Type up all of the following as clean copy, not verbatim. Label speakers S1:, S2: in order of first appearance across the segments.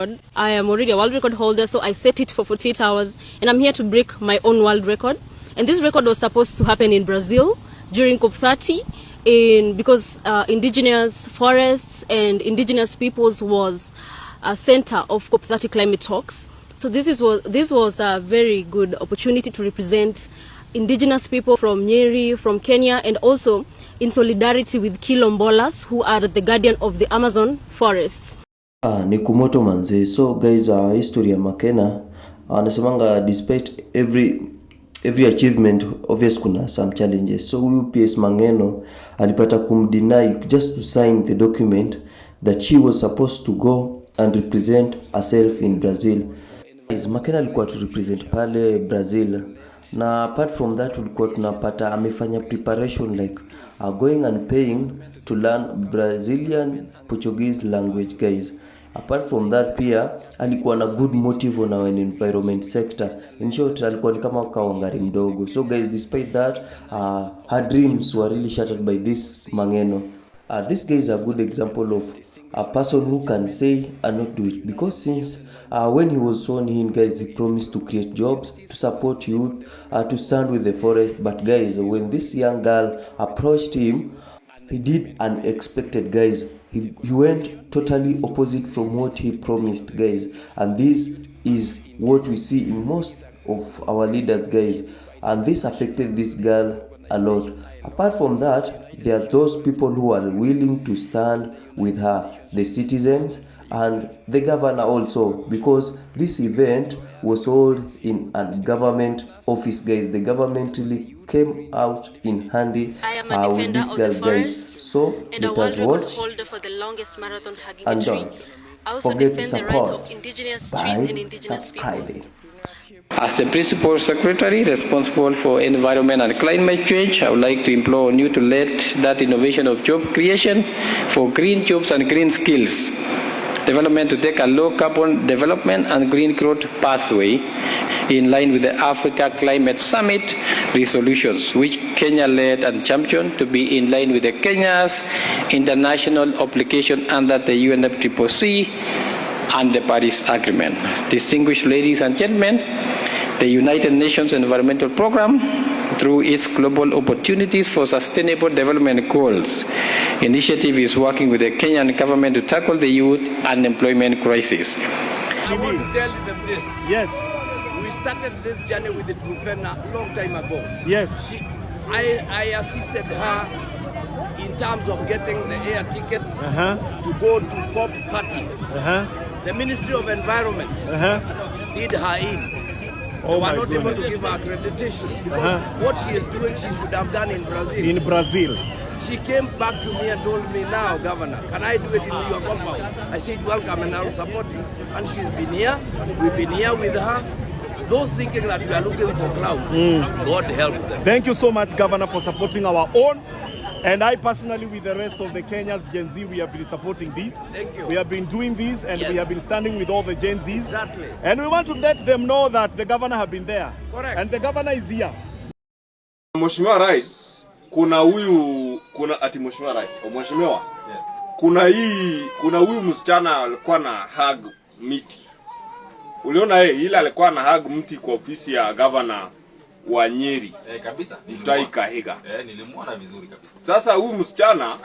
S1: I am already a world record holder, so I set it for 48 hours, and I'm here to break my own world record. And this record was supposed to happen in Brazil during COP30, because indigenous forests and indigenous peoples was a center of COP30 climate talks. So this was a very good opportunity to represent indigenous people from Nyeri, from Kenya, and also in solidarity with Quilombolas, who are the guardian of the Amazon forests.
S2: Ni kumoto manze. So guys, history ya Makena anasemanga despite every achievement obvious kuna some challenges. So huyu PS Mangeno alipata kumdeny just to sign the document that she was supposed to go and represent herself in Brazil. Makena alikuwa to represent pale Brazil, na apart from that tulikuwa tunapata amefanya preparation like going and paying to learn Brazilian Portuguese language guys. Apart from that pia alikuwa na good motive on our environment sector. In short alikuwa ni kama kawangari mdogo. So guys, despite that her dreams were really shattered by this Mangeno. This guy is a good example of a person who can say and not do it, because since when he was sworn in guys, he promised to create jobs, to support youth, to stand with the forest. But guys, when this young girl approached him, he did unexpected guys. He went totally opposite from what he promised guys, and this is what we see in most of our leaders guys, and this affected this girl a lot. Apart from that, there are those people who are willing to stand with her, the citizens and the governor also, because this event was held in a government office guys. The government really came out in handy with this girl guys. So let us watch and don't forget to support by subscribing.
S3: As the Principal Secretary responsible for environment and climate change, I would like to implore on you to lead that innovation of job creation for green jobs and green skills development to take a low carbon development and green growth pathway in line with the Africa Climate Summit resolutions, which Kenya led and championed to be in line with the Kenya's international obligation under the UNFCCC and the Paris Agreement. Distinguished ladies and gentlemen, the United Nations Environmental Programme, through its Global Opportunities for Sustainable Development Goals initiative, is working with the Kenyan government to tackle the youth unemployment crisis.
S4: I want to tell them this.
S5: Yes.
S4: We started this journey with the Truphena a long time ago.
S5: Yes.
S4: I assisted her in terms of getting the air ticket to go to COP30. The Ministry of Environment did her in. They were not able to give her accreditation because what she is doing, she should have done in Brazil.
S5: In Brazil.
S4: She came back to me and told me, now, Governor, can I do it in your compound? I said, welcome, and I will support you. And she's been here. We've been here with her. Those thinking that we are looking for cloud, God help them.
S5: Thank you so much, Governor, for supporting our own. And I personally, with the rest of the Kenyans, Gen Z, we have been supporting this.
S4: Thank you.
S5: We have been doing this, and we have been standing with all the Gen Zs.
S4: Exactly.
S5: And we want to let them know that the governor have been there.
S4: Correct.
S5: And the governor is here.
S6: Mheshimiwa Rais, kuna Mheshimiwa Rais, Mheshimiwa. Yes. Kuna huyu msichana alikuwa na hug miti. Uliona ile alikuwa na hug mti kwa ofisi ya governor wa Nyeri.
S7: Kabisa.
S6: Mutahi Kahiga.
S7: Nilimuona vizuri kabisa.
S6: Sasa huyu msichana,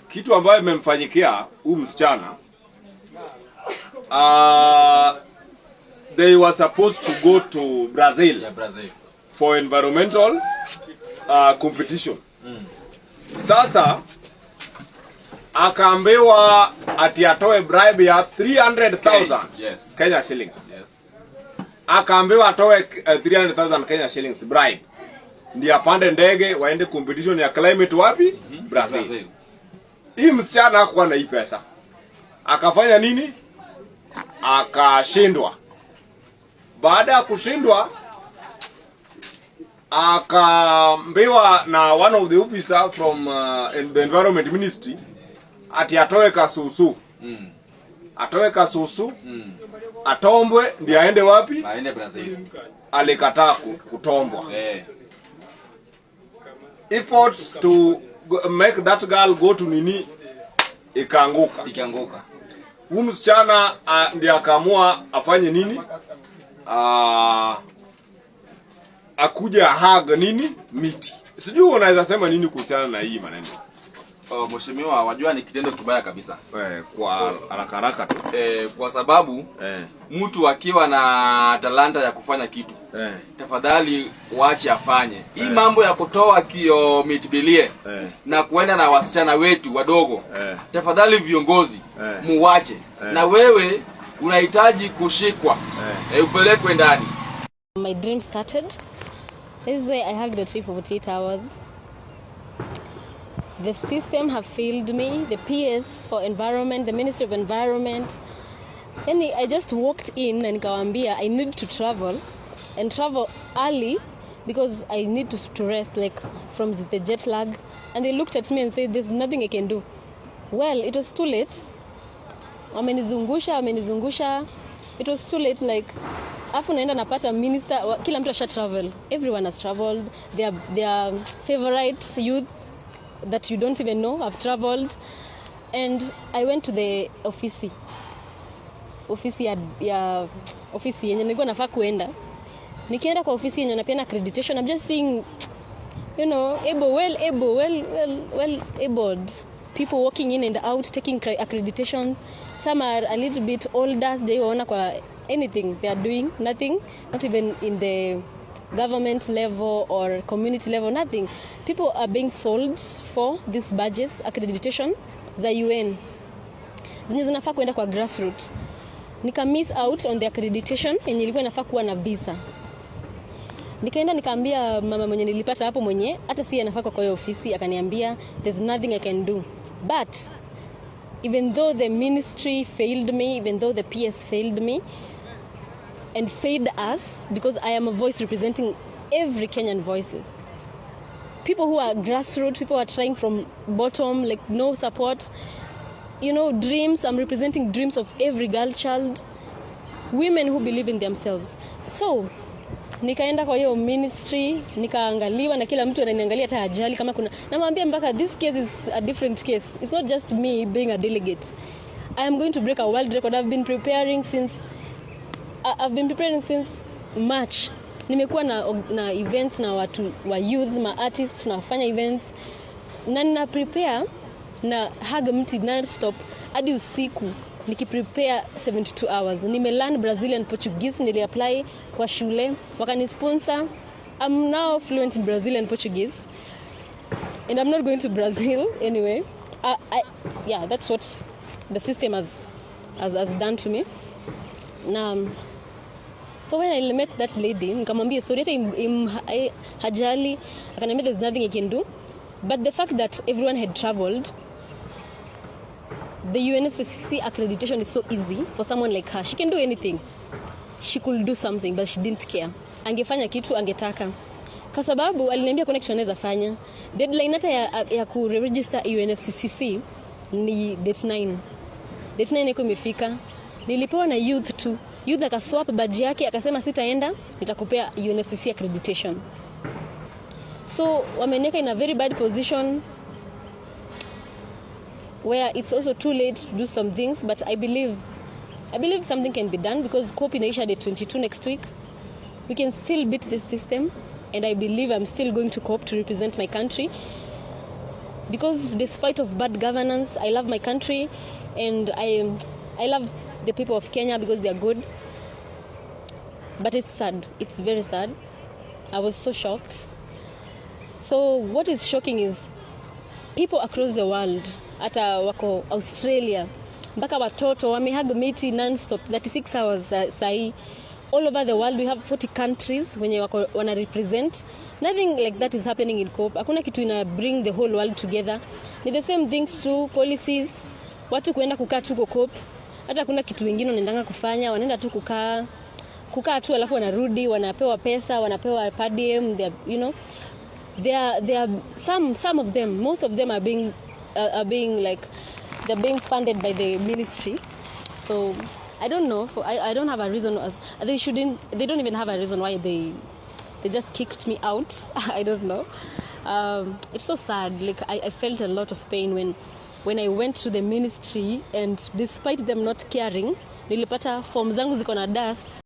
S6: kitu ambayo imemfanyikia huyu msichana, they were supposed to go to Brazil.
S7: Yeah, Brazil.
S6: For environmental competition. Sasa akaambiwa ati atoe bribe ya 300,000 Kenya shillings.
S7: Yes.
S6: Akaambiwa atoe 300,000 Kenya shillings bribe. Ndio apande ndege waende competition ya climate wapi? Brazil. Hii msichana hakuwa na hii pesa. Akafanya nini? Akashindwa. Baada ya kushindwa, akaambiwa na one of the officer from the environment ministry ati atoe kasusu. Atoe kasusu. Atombwe ndio aende wapi?
S7: Aende Brazil.
S6: Alikataa kutombwa. Efforts to make that girl go to nini ikaanguka. Huyu msichana ndiye akaamua afanye nini? Akuja hug nini? Miti. Sijui unaweza sema nini kuhusiana na hii maneno?
S7: Mheshimiwa, wajua ni kitendo kibaya kabisa.
S6: Kwa haraka tu.
S7: Kwa sababu mtu akiwa na talanta ya kufanya kitu, tafadhali waache afanye. Hii mambo ya kutoa kio mitibilie na kuenda na wasichana wetu wadogo, tafadhali viongozi muwache. Na wewe unahitaji kushikwa, upelekwe ndani.
S1: My dream started. This is why I hugged the tree for 48 hours. The system have failed me, the PS for environment, the Ministry of Environment. Then I just walked in and nikawambia I need to travel and travel early because I need to rest, like from the jet lag. And they looked at me and said, there's nothing I can do. Well, it was too late. Amenizungusha. It was too late, like afu naenda napata minister, kila mtu asha travel. Everyone has traveled. Their favorite youth that you don't even know have traveled. And I went to the ofisi yenye nilikuwa nafaa kuenda. Nikienda kwa ofisi yenye napeana accreditation, I'm just seeing, you know, well abled people walking in and out taking accreditations. Some are a little bit older, they waona kwa anything they are doing, nothing, not even in the government level or community level, nothing. People are being sold for these badges, accreditation za UN zenye zinafaa kuenda kwa grassroots. Nika miss out on the accreditation yenye ilikuwa inafaa kuwa na visa. Nikaenda nikaambia mama mwenye nilipata hapo mwenye hata si anafaa kwa hiyo ofisi, akaniambia there's nothing I can do. But even though the ministry failed me, even though the PS failed me and failed us, because I am a voice representing every Kenyan voices. People who are grassroots, people who are trying from bottom, like no support. You know, dreams, I'm representing dreams of every girl child, women who believe in themselves. So, nikaenda kwa hiyo ministry, nikaangaliwa na kila mtu ananiangalia hata ajali kama kuna. Namwambia mpaka this case is a different case. It's not just me being a delegate. I am going to break a world record. I've been preparing since March. Nimekuwa na events na watu wa youth, ma artists, tunafanya events. Na nina prepare na hug mti non-stop hadi usiku nikiprepare 72 hours. Nimelearn Brazilian Portuguese, niliapply kwa shule, wakanisponsor. I'm now fluent in Brazilian Portuguese. And I'm not going to Brazil anyway. Yeah, that's what the system has done to me. Now, so when I met that lady, nikamwambia sorry hata hajali, akaniambia there's nothing I can do. But the fact that everyone had traveled, the UNFCCC accreditation is so easy for someone like her. She can do anything. She could do something, but she didn't care. Angefanya kitu, angetaka. Kwa sababu aliniambia kuna kitu anaweza fanya. Deadline hata ya kuregister UNFCCC ni date 9. Date 9 iko imefika. Nilipewa na youth tu. Youth akaswap badge yake, akasema sitaenda, nitakupea UNFCCC accreditation. So wameneka in a very bad position where it's also too late to do some things, but I believe something can be done because COP inaisha day 22 next week. We can still beat this system, and I believe I'm still going to COP to represent my country because despite of bad governance, I love my country and I love the people of Kenya because they are good. But it's sad. It's very sad. I was so shocked. So what is shocking is people across the world, hata wako Australia, mpaka watoto wamehug miti non-stop 36 hours sahi. All over the world we have 40 countries wenye wako wana represent. Nothing like that is happening in COP. Hakuna kitu ina bring the whole world together. Ni the same things to policies. Watu kuenda kukaa tu kwa COP. Hata kuna kitu wengine wanaendanga kufanya, wanaenda tu kukaa tu alafu wanarudi, wanapewa pesa, wanapewa per diem, you know. There are some of them, most of them are being like they're being funded by the ministry. So I don't know. I don't have a reason. They don't even have a reason why they just kicked me out. I don't know. It's so sad. Like I felt a lot of pain when when I went to the ministry, and despite them not caring, nilipata form zangu ziko na dust.